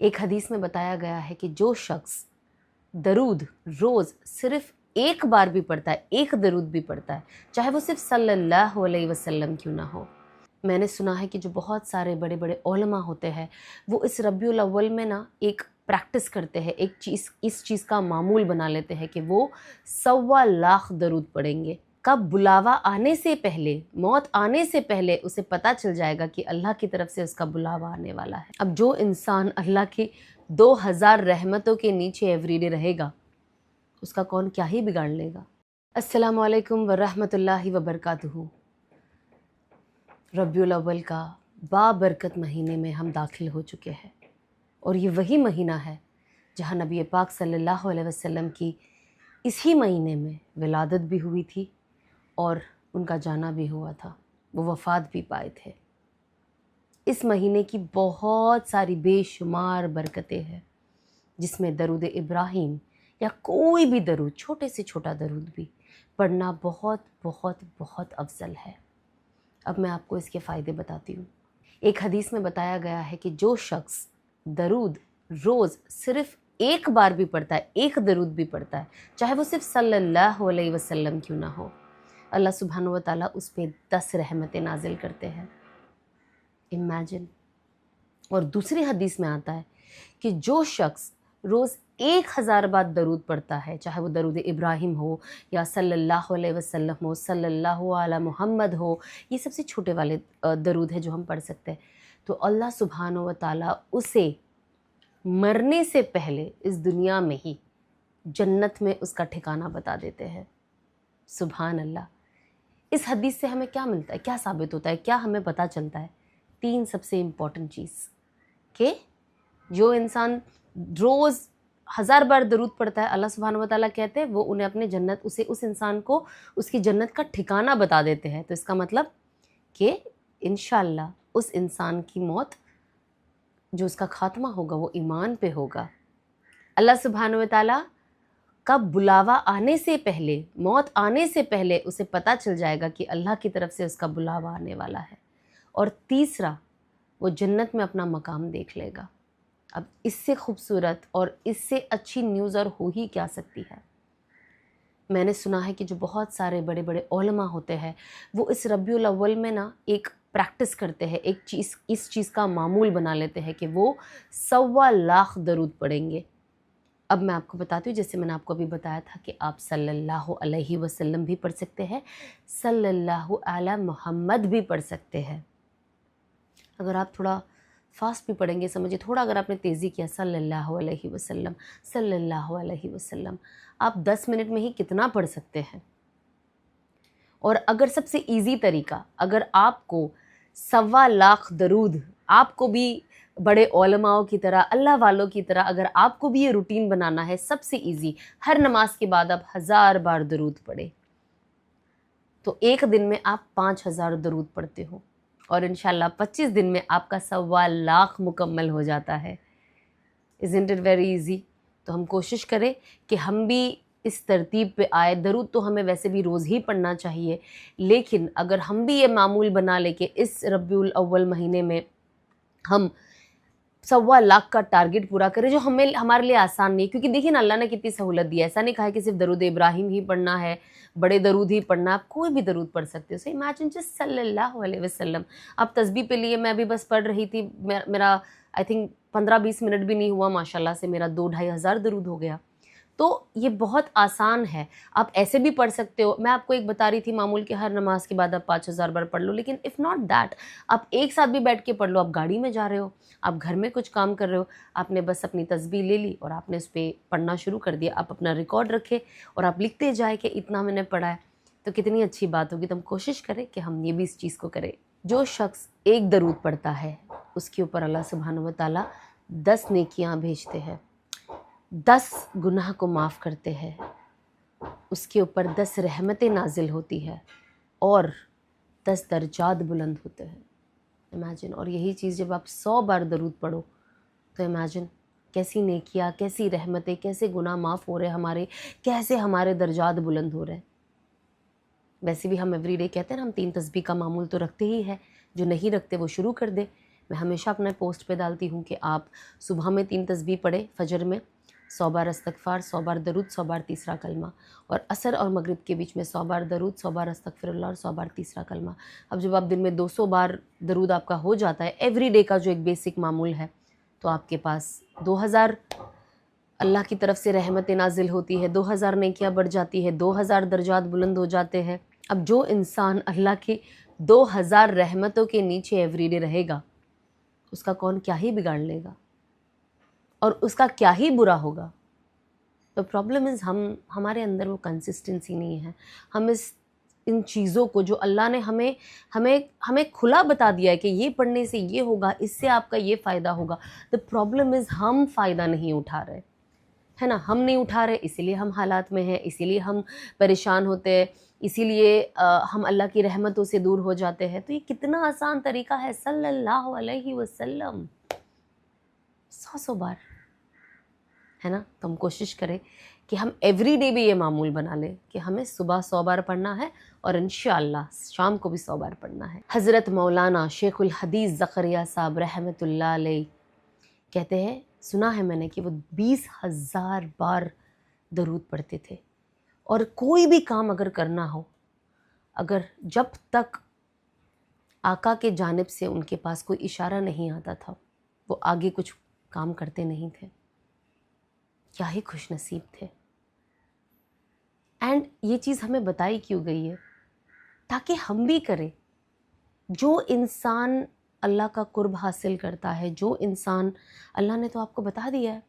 एक हदीस में बताया गया है कि जो शख्स दरूद रोज़ सिर्फ एक बार भी पढ़ता है, एक दरूद भी पढ़ता है, चाहे वो सिर्फ सल्लल्लाहु अलैहि वसल्लम क्यों ना हो। मैंने सुना है कि जो बहुत सारे बड़े बड़े उलमा होते हैं वो इस रबीउल अव्वल में ना एक प्रैक्टिस करते हैं, इस चीज़ का मामूल बना लेते हैं कि वो 1.25 लाख दरूद पढ़ेंगे। कब बुलावा आने से पहले, मौत आने से पहले उसे पता चल जाएगा कि अल्लाह की तरफ से उसका बुलावा आने वाला है। अब जो इंसान अल्लाह की 2000 रहमतों के नीचे एवरीडे रहेगा उसका कौन क्या ही बिगाड़ लेगा। अस्सलामु अलैकुम वरहमतुल्लाहि वबरकातुहू। रबीउल अव्वल का बाबरकत महीने में हम दाखिल हो चुके हैं और ये वही महीना है जहाँ नबी पाक सल्लल्लाहु अलैहि वसल्लम की इसी महीने में विलादत भी हुई थी और उनका जाना भी हुआ था, वो वफ़ात भी पाए थे। इस महीने की बहुत सारी बेशुमार बरकतें हैं जिसमें दरूद इब्राहिम या कोई भी दरूद, छोटे से छोटा दरूद भी पढ़ना बहुत बहुत बहुत अफजल है। अब मैं आपको इसके फ़ायदे बताती हूँ। एक हदीस में बताया गया है कि जो शख्स दरूद रोज़ सिर्फ एक बार भी पढ़ता है, एक दरूद भी पढ़ता है, चाहे वो सिर्फ सल्लल्लाहु अलैहि वसल्लम क्यों ना हो, अल्लाह सुब्हानहू व तआला उस पर 10 रहमतें नाजिल करते हैं। इमेजिन। और दूसरी हदीस में आता है कि जो शख्स रोज़ 1000 बार दरूद पढ़ता है, चाहे वो दरूद इब्राहिम हो या सल्लल्लाहु अलैहि वसल्लम हो, सल्लल्लाहु अला मुहम्मद हो, ये सबसे छोटे वाले दरूद है जो हम पढ़ सकते हैं, तो अल्लाह सुब्हानहू व तआला उसे मरने से पहले इस दुनिया में ही जन्नत में उसका ठिकाना बता देते हैं। सुभान अल्लाह। इस हदीस से हमें क्या मिलता है, क्या साबित होता है, क्या हमें पता चलता है? 3 सबसे इम्पॉर्टेंट चीज़ कि जो इंसान रोज़ 1000 बार दरूद पढ़ता है, अल्लाह सुब्हानहू व तआला कहते हैं वो उन्हें अपने जन्नत, उस इंसान को उसकी जन्नत का ठिकाना बता देते हैं। तो इसका मतलब कि इंशाअल्लाह उस इंसान की मौत, जो उसका खात्मा होगा, वो ईमान पे होगा। अल्लाह सुब्हानहू व तआला कब बुलावा आने से पहले, मौत आने से पहले उसे पता चल जाएगा कि अल्लाह की तरफ से उसका बुलावा आने वाला है। और तीसरा, वो जन्नत में अपना मकाम देख लेगा। अब इससे खूबसूरत और इससे अच्छी न्यूज़ और हो ही क्या सकती है। मैंने सुना है कि जो बहुत सारे बड़े बड़े उलमा होते हैं वो इस रबीउल अव्वल में ना एक प्रैक्टिस करते हैं, इस चीज़ का मामूल बना लेते हैं कि वो 1.25 लाख दरूद पढ़ेंगे। अब मैं आपको बताती हूँ, जैसे मैंने आपको अभी बताया था कि आप सल्लल्लाहु अलैहि वसल्लम भी पढ़ सकते हैं, सल्लल्लाहु अला मुहम्मद भी पढ़ सकते हैं। अगर आप थोड़ा फास्ट भी पढ़ेंगे, समझिए थोड़ा अगर आपने तेज़ी किया, सल्लल्लाहु अलैहि वसल्लम, सल्लल्लाहु अलैहि वसल्लम, आप 10 मिनट में ही कितना पढ़ सकते हैं। और अगर सबसे इजी तरीका, अगर आपको 1.25 लाख दरूद, आपको भी बड़े उलमाओं की तरह, अल्लाह वालों की तरह, अगर आपको भी ये रूटीन बनाना है, सबसे इजी, हर नमाज के बाद आप 1000 बार दरूद पढ़े, तो एक दिन में आप 5000 दरूद पढ़ते हो और इंशाल्लाह 25 दिन में आपका 1.25 लाख मुकम्मल हो जाता है। Isn't it very easy? तो हम कोशिश करें कि हम भी इस तरतीब पे आए। दरूद तो हमें वैसे भी रोज़ ही पढ़ना चाहिए, लेकिन अगर हम भी ये मामूल बना ले कि इस रबीउल अव्वल महीने में हम 1.25 लाख का टारगेट पूरा करें, जो हमारे लिए आसान नहीं है, क्योंकि देखिए ना अल्लाह ने कितनी सहूलत दी है। ऐसा नहीं कहा है कि सिर्फ दरूद इब्राहिम ही पढ़ना है, बड़े दरूद ही पढ़ना है, आप कोई भी दरूद पढ़ सकते हो। सो इमेजिन जस्ट सल्लल्लाहु अलैहि वसल्लम। आप तस्बीह पे लिए, मैं अभी बस पढ़ रही थी, मेरा आई थिंक 15-20 मिनट भी नहीं हुआ, माशाल्लाह से मेरा 2-2.5 हज़ार दरूद हो गया। तो ये बहुत आसान है, आप ऐसे भी पढ़ सकते हो। मैं आपको एक बता रही थी मामूल के हर नमाज के बाद आप 5000 बार पढ़ लो, लेकिन इफ़ नॉट दैट, आप एक साथ भी बैठ के पढ़ लो। आप गाड़ी में जा रहे हो, आप घर में कुछ काम कर रहे हो, आपने बस अपनी तस्बीह ले ली और आपने उस पर पढ़ना शुरू कर दिया। आप अपना रिकॉर्ड रखें और आप लिखते जाए कि इतना मैंने पढ़ा है, तो कितनी अच्छी बात होगी। तो हम कोशिश करें कि हम ये भी इस चीज़ को करें। जो शख्स एक दरूद पढ़ता है उसके ऊपर अल्लाह सुब्हानहू व तआला 10 नेकियां भेजते हैं, 10 गुनाह को माफ़ करते हैं, उसके ऊपर 10 रहमतें नाजिल होती है और 10 दर्जात बुलंद होते हैं। इमेजिन। और यही चीज़ जब आप 100 बार दरूद पढ़ो तो इमेजिन कैसी नेकियां, कैसी रहमतें, कैसे गुनाह माफ़ हो रहे हैं हमारे, कैसे हमारे दर्जात बुलंद हो रहे हैं। वैसे भी हम एवरीडे कहते हैं ना, हम 3 तस्बीह का मामूल तो रखते ही है, जो नहीं रखते वो शुरू कर दे। मैं हमेशा अपने पोस्ट पे डालती हूँ कि आप सुबह में 3 तस्बीह पढ़े, फजर में 100 बार इस्तग़फ़ार, 100 बार दरूद, 100 बार तीसरा कलमा, और असर और मगरिब के बीच में 100 बार दरूद, 100 बार अस्तग़फ़िरुल्लाह और 100 बार तीसरा कलमा। अब जब आप दिन में 200 बार दरूद आपका हो जाता है, एवरी डे का जो एक बेसिक मामूल है, तो आपके पास 2000 अल्लाह की तरफ से रहमतें नाजिल होती है, 2000 नेकियां बढ़ जाती है, 2000 दर्जात बुलंद हो जाते हैं। अब जो इंसान अल्लाह की 2000 रहमतों के नीचे एवरीडे रहेगा, उसका कौन क्या ही बिगाड़ लेगा और उसका क्या ही बुरा होगा। तो प्रॉब्लम इज़ हमारे अंदर वो कंसिस्टेंसी नहीं है। हम इन चीज़ों को जो अल्लाह ने हमें हमें हमें खुला बता दिया है कि ये पढ़ने से ये होगा, इससे आपका ये फ़ायदा होगा, द प्रॉब्लम इज़ हम फ़ायदा नहीं उठा रहे, है ना। हम नहीं उठा रहे, इसीलिए हम हालात में हैं, इसीलिए हम परेशान होते हैं, इसीलिए हम अल्लाह की रहमतों से दूर हो जाते हैं। तो ये कितना आसान तरीका है, सल्लल्लाहु अलैहि वसल्लम 100 बार, है ना। तो हम कोशिश करें कि हम एवरी डे भी ये मामूल बना लें कि हमें सुबह 100 बार पढ़ना है और इंशाअल्लाह शाम को भी 100 बार पढ़ना है। हज़रत मौलाना शेखुल हदीस ज़करिया साहब रहमतुल्लाह अलैह कहते हैं, सुना है मैंने कि वो 20,000 बार दरूद पढ़ते थे, और कोई भी काम अगर करना हो, अगर जब तक आका के जानिब से उनके पास कोई इशारा नहीं आता था, वो आगे कुछ काम करते नहीं थे। क्या ही खुश नसीब थे। एंड ये चीज़ हमें बताई क्यों गई है, ताकि हम भी करें। जो इंसान अल्लाह का कुर्ब हासिल करता है, जो इंसान, अल्लाह ने तो आपको बता दिया है,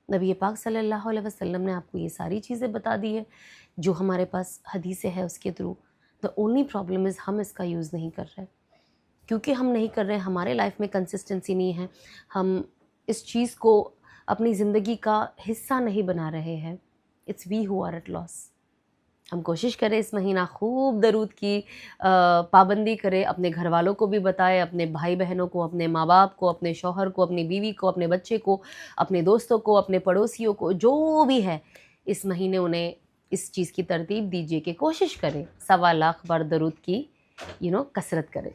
नबी पाक सल्लल्लाहु अलैहि वसल्लम ने आपको ये सारी चीज़ें बता दी है जो हमारे पास हदीसें है उसके through. The only problem is हम इसका यूज़ नहीं कर रहे। क्योंकि हम नहीं कर रहे, हमारे लाइफ में कंसिस्टेंसी नहीं है, हम इस चीज़ को अपनी ज़िंदगी का हिस्सा नहीं बना रहे हैं। It's we who are at loss. हम कोशिश करें इस महीना खूब दरूद की पाबंदी करें, अपने घर वालों को भी बताएं, अपने भाई बहनों को, अपने माँ बाप को, अपने शौहर को, अपनी बीवी को, अपने बच्चे को, अपने दोस्तों को, अपने पड़ोसियों को, जो भी है, इस महीने उन्हें इस चीज़ की तरतीब दीजिए कि कोशिश करें 1.25 लाख बार दरूद की कसरत करें।